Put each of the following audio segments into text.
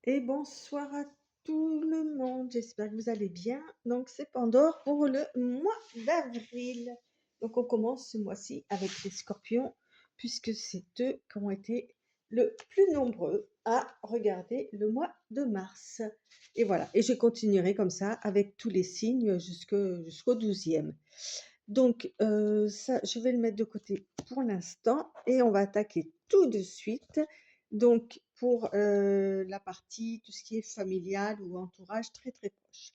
Et bonsoir à tout le monde, j'espère que vous allez bien. Donc c'est Pandore pour le mois d'avril. Donc on commence ce mois-ci avec les scorpions, puisque c'est eux qui ont été le plus nombreux à regarder le mois de mars. Et voilà, et je continuerai comme ça avec tous les signes jusqu'au 12e. Donc ça, je vais le mettre de côté pour l'instant et on va attaquer tout de suite. Donc pour la partie, tout ce qui est familial ou entourage très très proche.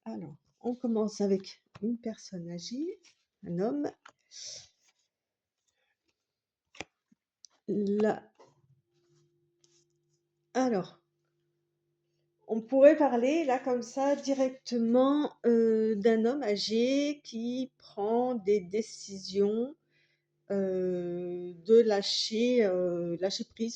Alors, on commence avec une personne âgée, un homme. Là, alors, on pourrait parler là comme ça directement d'un homme âgé qui prend des décisions de lâcher prise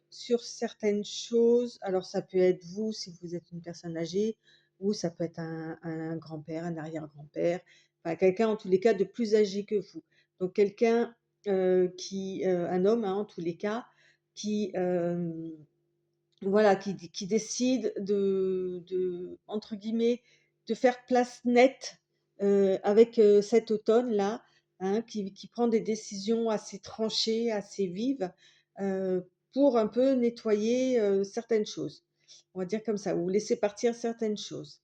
sur certaines choses. Alors ça peut être vous si vous êtes une personne âgée, ou ça peut être un grand-père, un arrière-grand-père, enfin quelqu'un en tous les cas de plus âgé que vous. Donc quelqu'un un homme hein, en tous les cas, qui voilà, qui décide entre guillemets, de faire place nette avec cet automne-là, hein, qui prend des décisions assez tranchées, assez vives, euh, pour un peu nettoyer certaines choses. On va dire comme ça, ou laisser partir certaines choses.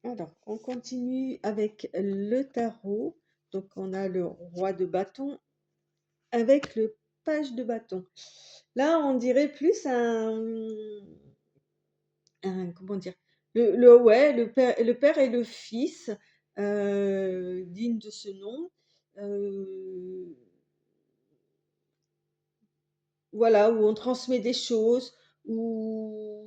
Alors, on continue avec le tarot. Donc, on a le roi de bâton avec le page de bâton. Là, on dirait plus comment dire? Ouais, le père et le fils, dignes de ce nom. Heu, voilà, où on transmet des choses, où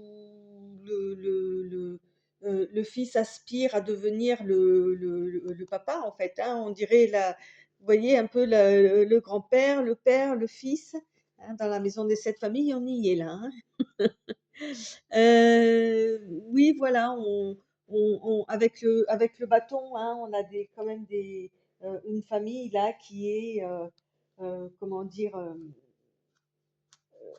le fils aspire à devenir le papa, en fait, hein. On dirait vous voyez un peu le grand-père, le père, le fils, hein, dans la maison des 7 familles, on y est là, hein. Oui, voilà, avec le bâton, hein, on a quand même une famille là qui est, comment dire,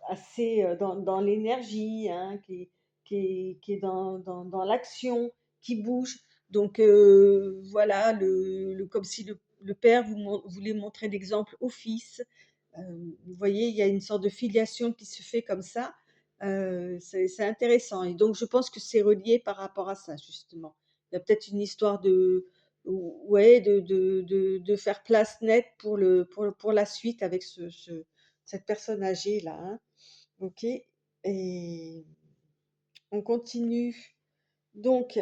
assez dans l'énergie, hein, qui est dans l'action, qui bouge. Donc voilà, comme si le père voulait montrer l'exemple au fils. Vous voyez, il y a une sorte de filiation qui se fait comme ça. C'est intéressant. Et donc, je pense que c'est relié par rapport à ça, justement. Il y a peut-être une histoire ouais, de faire place nette pour la suite avec cette personne âgée là, hein. Ok. Et on continue. Donc,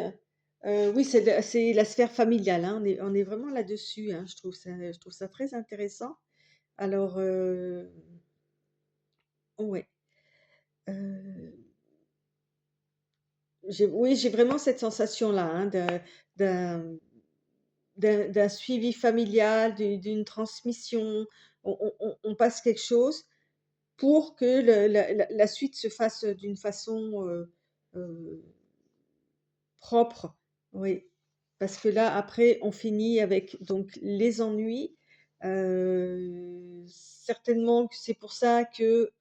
oui, c'est la sphère familiale, hein. On est vraiment là-dessus, hein. Je trouve ça très intéressant. Alors, ouais. Euh, oui, j'ai vraiment cette sensation-là, hein, d'un, d'un suivi familial, d'une transmission. On passe quelque chose pour que la suite se fasse d'une façon euh, propre. Oui, parce que là, après, on finit avec donc les ennuis. Certainement que c'est pour ça que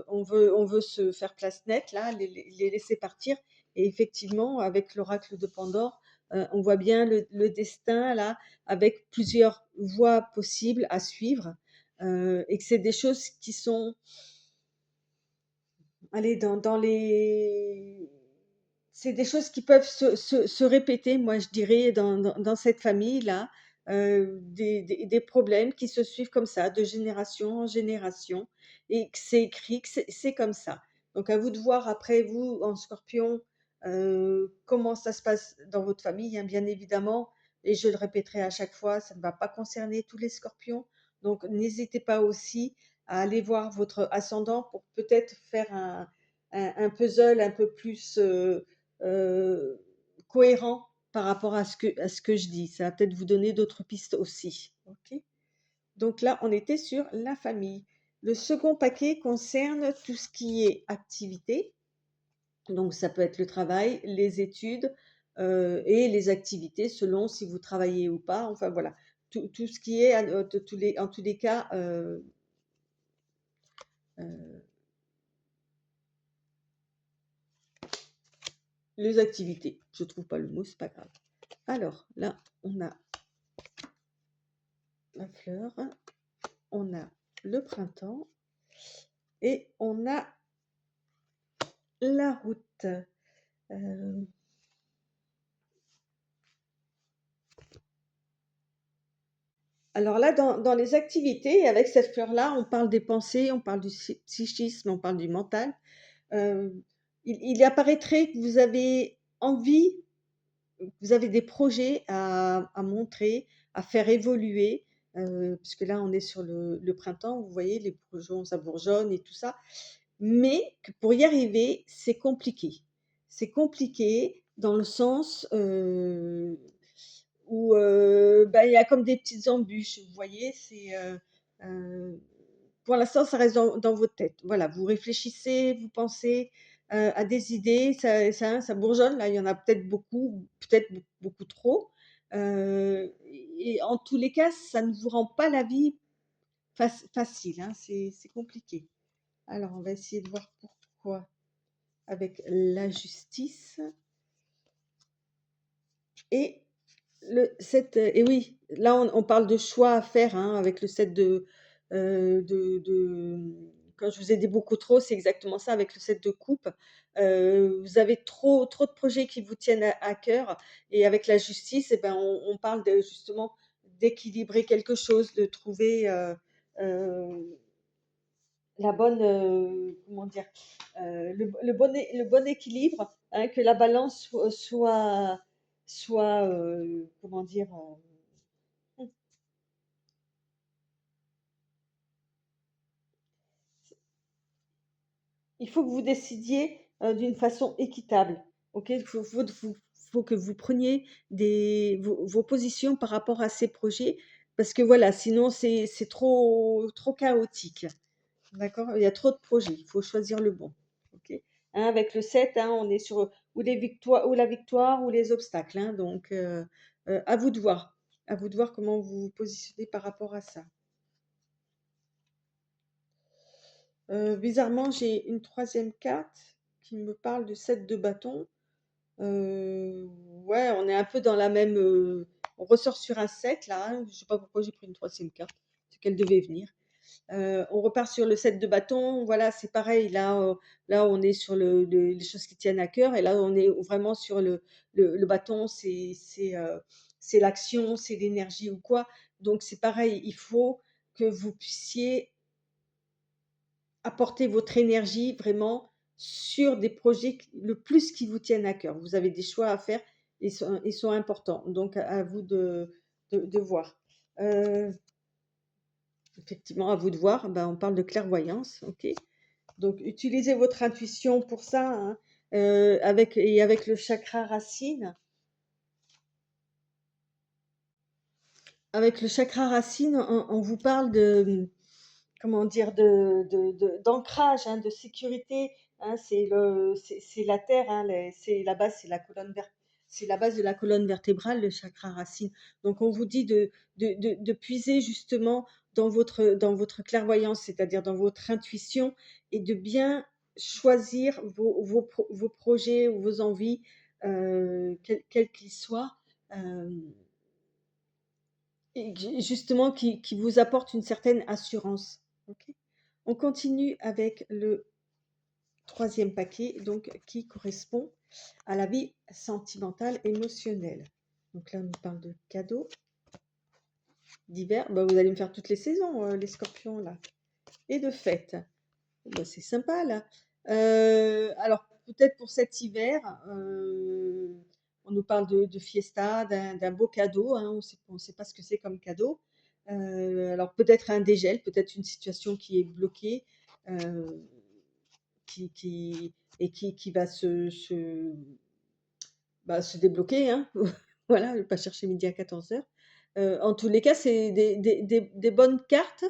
on veut se faire place nette, là, les laisser partir. Et effectivement, avec l'oracle de Pandore, on voit bien le destin, là, avec plusieurs voies possibles à suivre. Et que c'est des choses qui sont, allez, c'est des choses qui peuvent se répéter, moi je dirais, dans cette famille-là, des problèmes qui se suivent comme ça, de génération en génération, et que c'est écrit, que c'est comme ça. Donc à vous de voir après, vous, en scorpion, comment ça se passe dans votre famille, hein, bien évidemment, et je le répéterai à chaque fois, ça ne va pas concerner tous les scorpions, donc n'hésitez pas aussi à aller voir votre ascendant pour peut-être faire un puzzle un peu plus euh, cohérent par rapport à ce que je dis. Ça va peut-être vous donner d'autres pistes aussi. Ok. Donc là, on était sur la famille. Le second paquet concerne tout ce qui est activité. Donc ça peut être le travail, les études et les activités selon si vous travaillez ou pas. Enfin voilà, tout ce qui est en tous les cas euh, les activités. Je trouve pas le mot, c'est pas grave. Alors là, on a la fleur, on a le printemps et on a la route. Euh, alors là, dans les activités, avec cette fleur-là, on parle des pensées, on parle du psychisme, on parle du mental. Euh, il apparaîtrait que vous avez envie, vous avez des projets à montrer, à faire évoluer, puisque là, on est sur le printemps, vous voyez, les bourgeons, ça bourgeonne et tout ça. Mais que pour y arriver, c'est compliqué. C'est compliqué dans le sens où bah, il y a comme des petites embûches, vous voyez, euh, pour l'instant, ça reste dans votre tête. Voilà, vous réfléchissez, vous pensez à des idées, ça bourgeonne. Là, il y en a peut-être beaucoup trop. Et en tous les cas, ça ne vous rend pas la vie facile, hein, c'est compliqué. Alors, on va essayer de voir pourquoi avec la justice et et oui, là on parle de choix à faire, hein, avec le 7 de quand je vous ai dit beaucoup trop, c'est exactement ça avec le 7 de coupe. Vous avez trop de projets qui vous tiennent à cœur et avec la justice, eh ben, on parle justement d'équilibrer quelque chose, de trouver la bonne, comment dire, le bon équilibre, hein, que la balance soit, comment dire, il faut que vous décidiez d'une façon équitable. Ok, faut que vous preniez vos positions par rapport à ces projets, parce que voilà, sinon c'est trop chaotique. D'accord? Il y a trop de projets, il faut choisir le bon. OK? Hein, avec le 7, hein, on est sur ou les victoires ou la victoire ou les obstacles, hein, donc à vous de voir. À vous de voir comment vous vous positionnez par rapport à ça. Bizarrement, j'ai une troisième carte qui me parle de 7 de bâton. Ouais, on est un peu dans la même, on ressort sur un 7 là, hein. Je sais pas pourquoi j'ai pris une troisième carte, c'est qu'elle devait venir. On repart sur le 7 de bâton. Voilà, c'est pareil. Là, on est sur les choses qui tiennent à cœur. Et là, on est vraiment sur le bâton. C'est l'action, c'est l'énergie ou quoi. Donc, c'est pareil. Il faut que vous puissiez apporter votre énergie vraiment sur des projets le plus qui vous tiennent à cœur. Vous avez des choix à faire. Ils sont importants. Donc, à vous de voir. Euh, Effectivement, à vous de voir. Ben, on parle de clairvoyance. OK. Donc, utilisez votre intuition pour ça, hein, avec le chakra racine. Avec le chakra racine, on vous parle de, comment dire, d'ancrage, hein, de sécurité. Hein, c'est la terre, hein, c'est la base, c'est la base de la colonne vertébrale, le chakra racine. Donc, on vous dit de puiser justement dans votre clairvoyance, c'est-à-dire dans votre intuition, et de bien choisir vos projets ou vos envies, quels qu'ils soient. euh, et justement qui vous apporte une certaine assurance. Ok. On continue avec le troisième paquet, donc qui correspond à la vie sentimentale, émotionnelle. Donc là, on nous parle de cadeaux d'hiver. Bah, vous allez me faire toutes les saisons, les scorpions, là. Et de fêtes. Bah, c'est sympa, là. Alors, peut-être pour cet hiver, on nous parle de fiesta, d'un beau cadeau, hein, on ne sait pas ce que c'est comme cadeau. Alors, peut-être un dégel, peut-être une situation qui est bloquée, euh, qui va se débloquer, hein. Voilà, ne pas chercher midi à 14h. En tous les cas, c'est des bonnes cartes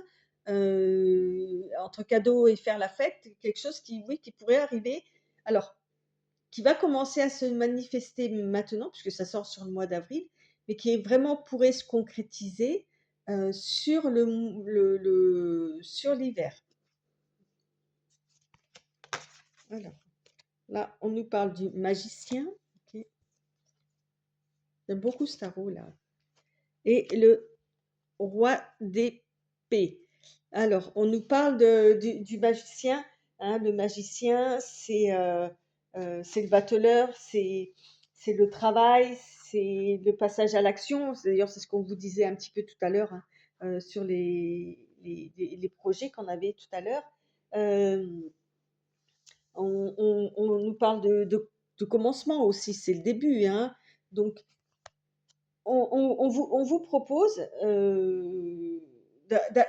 entre cadeaux et faire la fête, quelque chose qui, oui, qui pourrait arriver. Alors, qui va commencer à se manifester maintenant, puisque ça sort sur le mois d'avril, mais qui est vraiment pourrait se concrétiser sur sur l'hiver. Alors. Là, on nous parle du magicien. Ok. J'aime beaucoup ce tarot là. Et le roi d'épée. Alors, on nous parle du magicien, hein. Le magicien, c'est le battleur, c'est le travail, c'est le passage à l'action. D'ailleurs, c'est ce qu'on vous disait un petit peu tout à l'heure, hein, sur les projets qu'on avait tout à l'heure. Euh, on nous parle de commencement aussi, c'est le début, hein. Donc, on vous propose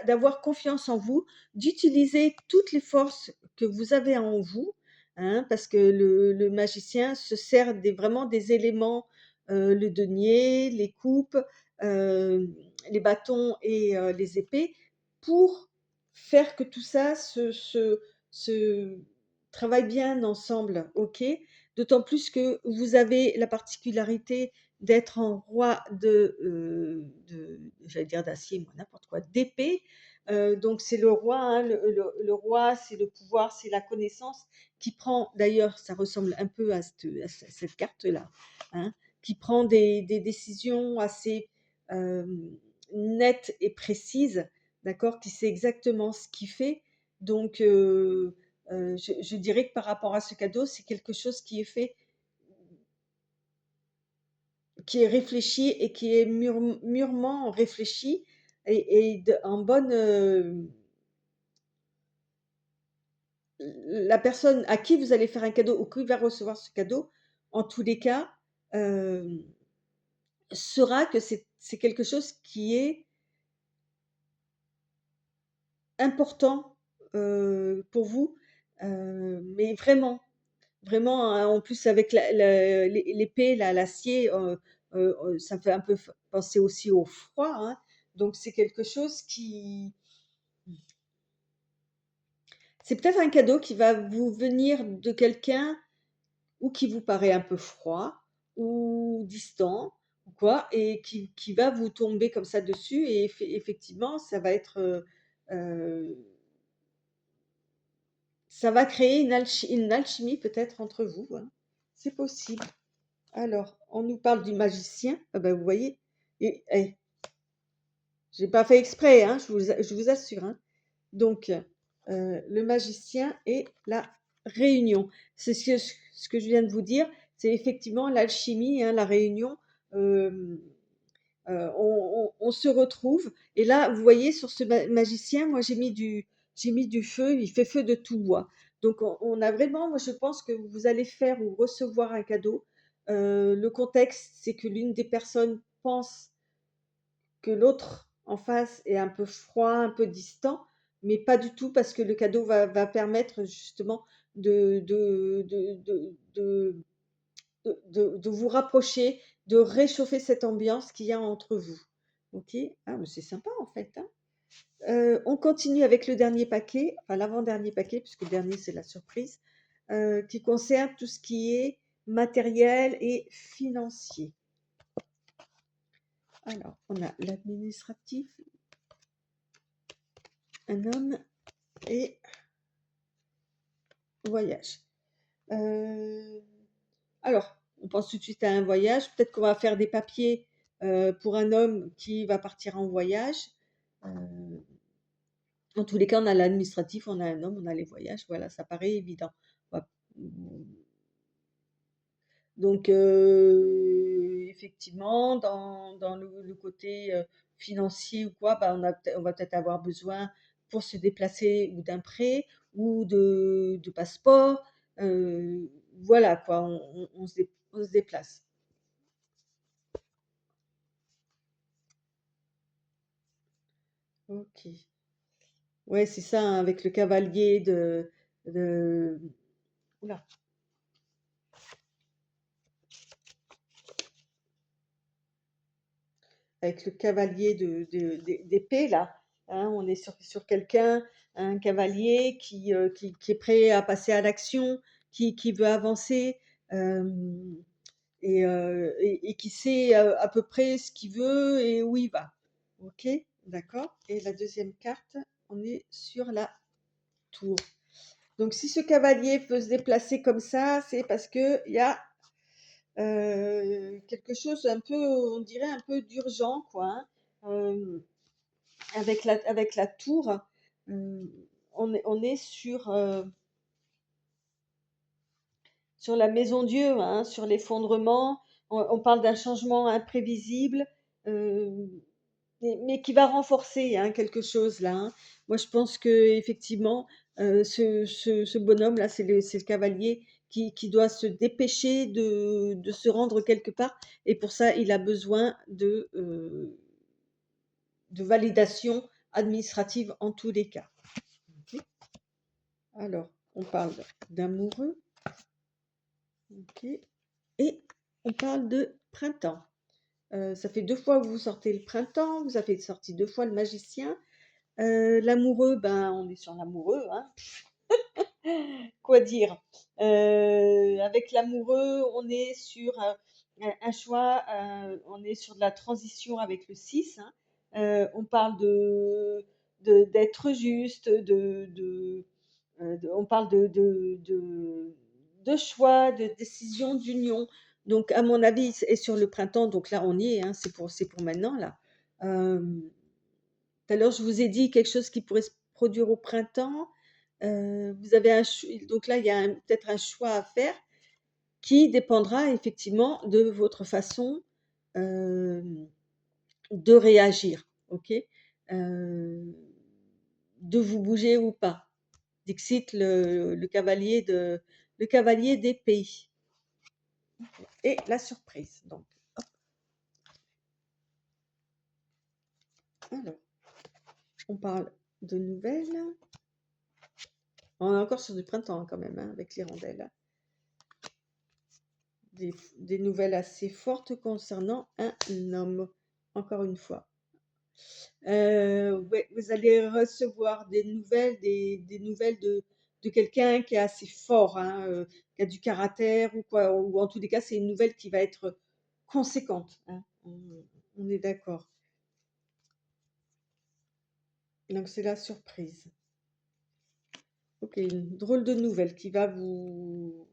d'avoir confiance en vous, d'utiliser toutes les forces que vous avez en vous, hein, parce que le magicien se sert vraiment des éléments, le denier, les coupes, euh, les bâtons et les épées, pour faire que tout ça se travaille bien ensemble, ok? D'autant plus que vous avez la particularité d'être en roi j'allais dire d'acier, moi, n'importe quoi, d'épée. Donc c'est le roi, hein, le roi, c'est le pouvoir, c'est la connaissance qui prend, d'ailleurs, ça ressemble un peu à cette carte-là, hein, qui prend des décisions assez euh, nettes et précises, d'accord, qui sait exactement ce qu'il fait. Donc, je dirais que par rapport à ce cadeau, c'est quelque chose qui est réfléchi et qui est mûrement réfléchi et en bonne. La personne à qui vous allez faire un cadeau ou qui va recevoir ce cadeau, en tous les cas, euh, saura que c'est quelque chose qui est important pour vous, mais vraiment. Vraiment, hein, en plus avec l'épée, là, l'acier, ça me fait un peu penser aussi au froid, hein. Donc c'est quelque chose qui, c'est peut-être un cadeau qui va vous venir de quelqu'un ou qui vous paraît un peu froid ou distant ou quoi, et qui va vous tomber comme ça dessus. Et effectivement, euh, ça va créer une alchimie peut-être entre vous, hein. C'est possible. Alors, on nous parle du magicien. Ah ben, vous voyez, j'ai pas fait exprès, hein, je vous assure, hein. Donc, le magicien et la réunion. C'est ce que je viens de vous dire. C'est effectivement l'alchimie, hein, la réunion. Euh, on se retrouve. Et là, vous voyez, sur ce magicien, moi, j'ai mis du feu. Il fait feu de tout bois. Donc, on a vraiment, moi, je pense que vous allez faire ou recevoir un cadeau. Le contexte, c'est que l'une des personnes pense que l'autre en face est un peu froid, un peu distant, mais pas du tout, parce que le cadeau va permettre justement de vous rapprocher, de réchauffer cette ambiance qu'il y a entre vous. Ok? Ah, mais c'est sympa en fait, hein. On continue avec le dernier paquet, enfin l'avant-dernier paquet, puisque le dernier c'est la surprise, qui concerne tout ce qui est matériel et financier. Alors, on a l'administratif, un homme et voyage. Euh, alors, on pense tout de suite à un voyage. Peut-être qu'on va faire des papiers pour un homme qui va partir en voyage. Euh, en tous les cas, on a l'administratif, on a un homme, on a les voyages. Voilà, ça paraît évident. On va- Donc, effectivement, dans le côté financier ou quoi, bah, on va peut-être avoir besoin pour se déplacer ou d'un prêt ou de passeport. Voilà quoi, on se déplace. Ok. Ouais, c'est ça, hein, avec le cavalier de... Oula. Avec le cavalier d'épée, là, hein, on est sur quelqu'un, un cavalier qui est prêt à passer à l'action, qui veut avancer, euh, et qui sait à peu près ce qu'il veut et où il va. Ok, d'accord. Et la deuxième carte, on est sur la tour. Donc si ce cavalier peut se déplacer comme ça, c'est parce qu'il y a quelque chose un peu, on dirait un peu d'urgent, quoi, hein. Avec la tour, on est sur la maison Dieu, hein, sur l'effondrement. On parle d'un changement imprévisible, euh, mais qui va renforcer, hein, quelque chose là, hein. Moi, je pense que effectivement, ce bonhomme-là, c'est le cavalier qui doit se dépêcher de se rendre quelque part, et pour ça, il a besoin de validation administrative en tous les cas. Ok. Alors, on parle d'amoureux, ok, et on parle de printemps. Ça fait 2 fois que vous sortez le printemps, vous avez sorti 2 fois le magicien. L'amoureux, ben, on est sur l'amoureux, hein. Quoi dire? Avec l'amoureux, on est sur un choix, on est sur de la transition avec le 6, hein. On parle d'être juste, on parle de choix, de décision, d'union. Donc, à mon avis, et sur le printemps, donc là, on y est, hein, c'est pour maintenant, là. Euh, Tout à l'heure, je vous ai dit quelque chose qui pourrait se produire au printemps. Vous avez donc là, il y a peut-être un choix à faire qui dépendra effectivement de votre façon euh, de réagir, ok? Euh, de vous bouger ou pas. Dixit le cavalier d'épée. Et la surprise. Donc, hop. Alors, on parle de nouvelles. On est encore sur du printemps quand même, hein, avec l'hirondelle. Des nouvelles assez fortes concernant un homme, encore une fois. Ouais, vous allez recevoir des nouvelles de quelqu'un qui est assez fort, hein, qui a du caractère ou quoi, ou en tous les cas, c'est une nouvelle qui va être conséquente, hein, on est d'accord. Donc c'est la surprise. Ok, une drôle de nouvelle qui va vous...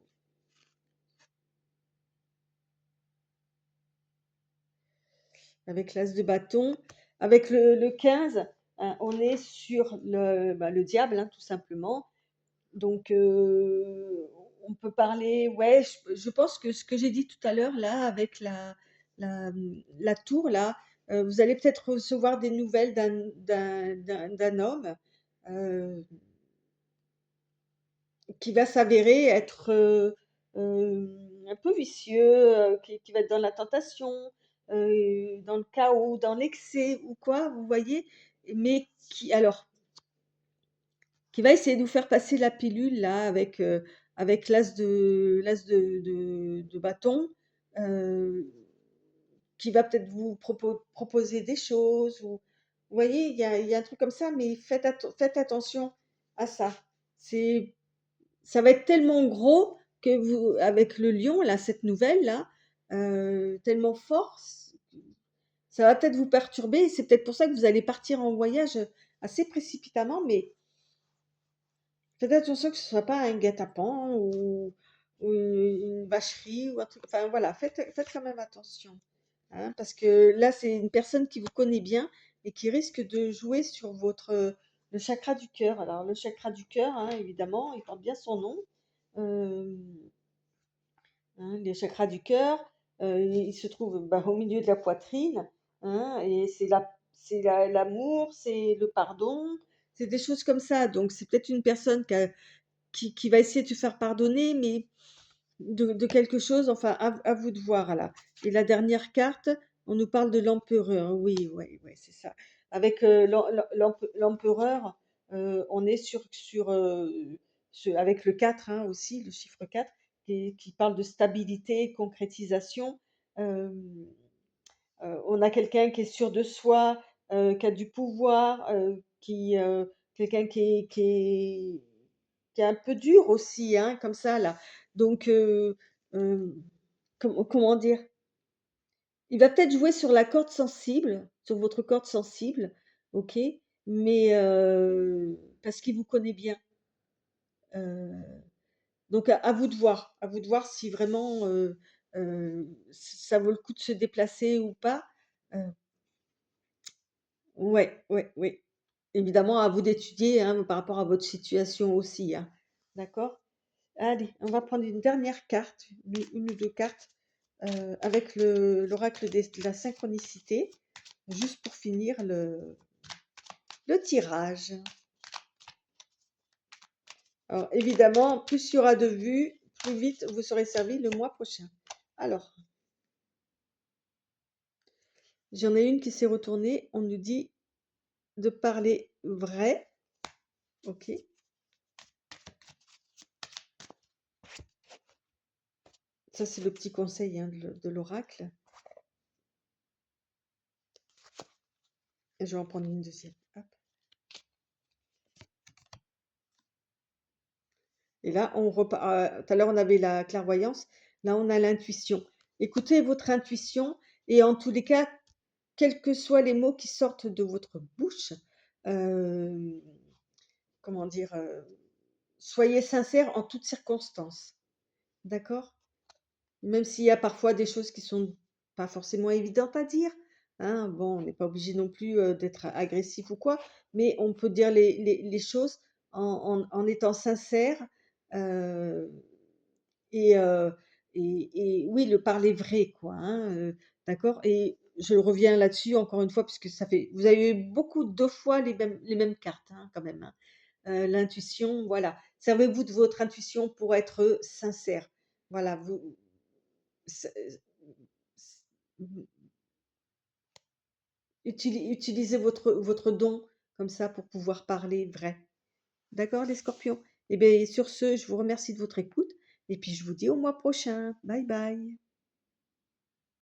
Avec l'as de bâton. Avec le 15, hein, on est sur le diable, hein, tout simplement. Donc, on peut parler, ouais, je pense que ce que j'ai dit tout à l'heure, là, avec la, la tour, là, vous allez peut-être recevoir des nouvelles d'un homme euh, qui va s'avérer être un peu vicieux, qui va être dans la tentation, dans le chaos, dans l'excès ou quoi, vous voyez, mais qui va essayer de vous faire passer la pilule là avec l'as de bâton, euh, qui va peut-être vous proposer des choses. Ou, vous voyez, il y a un truc comme ça, mais faites attention à ça. C'est Ça va être tellement gros que vous, avec le lion, là, cette nouvelle-là, tellement fort, ça va peut-être vous perturber. C'est peut-être pour ça que vous allez partir en voyage assez précipitamment, mais faites attention que ce soit pas un guet-apens ou une vacherie ou un truc. Enfin voilà, faites quand même attention, hein, parce que là, c'est une personne qui vous connaît bien et qui risque de jouer sur le chakra du cœur. Alors, le chakra du cœur, hein, évidemment, il porte bien son nom. Euh, hein, les chakras du cœur, ils se trouvent, bah, au milieu de la poitrine, hein, et l'amour, c'est le pardon, c'est des choses comme ça. Donc, c'est peut-être une personne qui va essayer de te faire pardonner, mais de quelque chose, enfin, à vous de voir là. Et la dernière carte, on nous parle de l'empereur. Oui, oui, oui, c'est ça. Avec l'empereur, on est avec le 4, hein, aussi, le chiffre 4, qui parle de stabilité, concrétisation. Euh, on a quelqu'un qui est sûr de soi, qui a du pouvoir, quelqu'un qui est un peu dur aussi, hein, comme ça, là. Donc, euh, comment dire? Il va peut-être jouer sur la corde sensible, sur votre corde sensible, ok? Mais parce qu'il vous connaît bien. Heu, donc à vous de voir si vraiment, ça vaut le coup de se déplacer ou pas. Heu, ouais, ouais, oui. Évidemment, à vous d'étudier, hein, par rapport à votre situation aussi, hein. D'accord? Allez, on va prendre une dernière carte, une ou 2 cartes, avec l'oracle de la synchronicité, juste pour finir le tirage. Alors évidemment, plus il y aura de vues, plus vite vous serez servi le mois prochain. Alors, j'en ai une qui s'est retournée, on nous dit de parler vrai, OK. Ça, c'est le petit conseil, hein, de l'oracle. Et je vais en prendre une deuxième. Hop. Et là, on repart. Tout à l'heure, on avait la clairvoyance. Là, on a l'intuition. Écoutez votre intuition et en tous les cas, quels que soient les mots qui sortent de votre bouche, euh, comment dire, soyez sincère en toutes circonstances. D'accord? Même s'il y a parfois des choses qui sont pas forcément évidentes à dire, hein. Bon, on n'est pas obligé non plus d'être agressif ou quoi, mais on peut dire les choses en étant sincère. euh, et, euh, et oui, le parler vrai, quoi, hein, d'accord? Et je reviens là-dessus encore une fois, puisque ça fait, vous avez eu beaucoup deux fois les mêmes cartes, hein, quand même, hein. L'intuition, voilà. Servez-vous de votre intuition pour être sincère. Voilà, vous, c'est- utilisez votre don comme ça pour pouvoir parler vrai. D'accord, les scorpions? Eh bien, sur ce, je vous remercie de votre écoute et puis je vous dis au mois prochain. Bye bye.